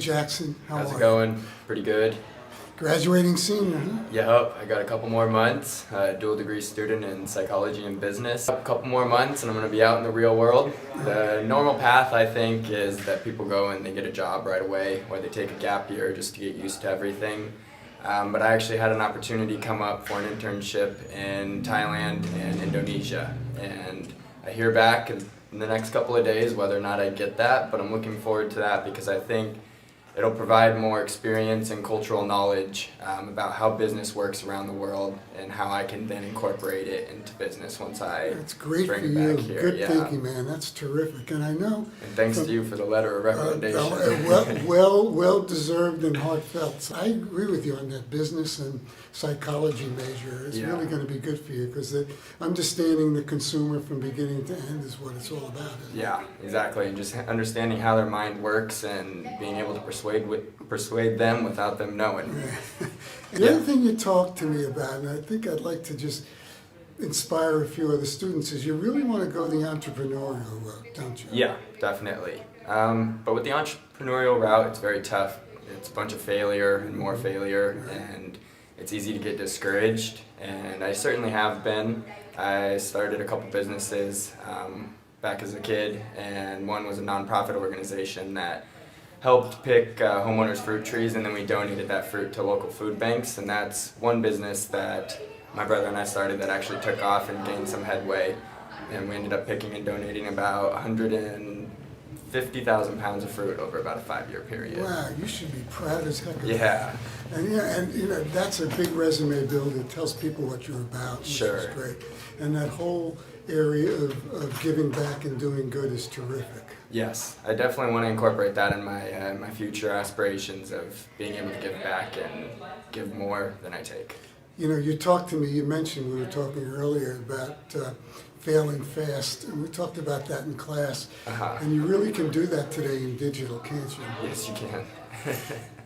Jackson, how How's are it going? Pretty good. you? Graduating senior, huh? Yep, I got a couple more months. Dual degree student in psychology and business. A couple more months and I'm going to be out in the real world. The normal path, I think, is that people go and they get a job right away, or they take a gap year just to get used to everything. But I actually had an opportunity come up for an internship in Thailand and Indonesia. And I hear back in the next couple of days whether or not I get that, but I'm looking forward to that because I think it'll provide more experience and cultural knowledge about how business works around the world and how I can then incorporate it into business once I That's great for bring it you. back here. Good Yeah. thinking, man. That's terrific. And I know. And thanks to you for the letter of recommendation. Well deserved and heartfelt. So I agree with you on that business and psychology major. It's really going to be good for you because understanding the consumer from beginning to end is what it's all about. Yeah, exactly. And just understanding how their mind works and being able to persuade them without them knowing. The other thing you talked to me about, and I think I'd like to just inspire a few other students, is you really want to go the entrepreneurial route, don't you? Yeah, definitely. But with the entrepreneurial route, it's very tough. It's a bunch of failure and more failure, and it's easy to get discouraged, and I certainly have been. I started a couple businesses back as a kid, and one was a nonprofit organization that helped pick homeowners' fruit trees, and then we donated that fruit to local food banks, and that's one business that my brother and I started that actually took off and gained some headway, and we ended up picking and donating about 150,000 pounds of fruit over about a 5-year period. Wow, you should be proud as heck of Yeah. that. And that's a big resume builder. It tells people what you're about, which is great. And that whole area of giving back and doing good is terrific. Yes, I definitely want to incorporate that in my future aspirations of being able to give back and give more than I take. You know, you talked to me, you mentioned, we were talking earlier about failing fast, and we talked about that in class. And you really can do that today in digital, can't you? Yes, you can.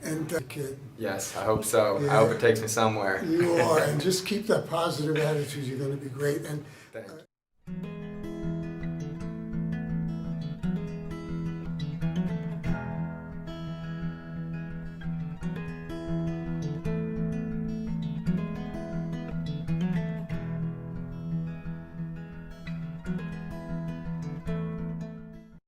And kid. Yes, I hope so. Yeah. I hope it takes me somewhere. You are, and just keep that positive attitude. You're going to be great. And Thanks.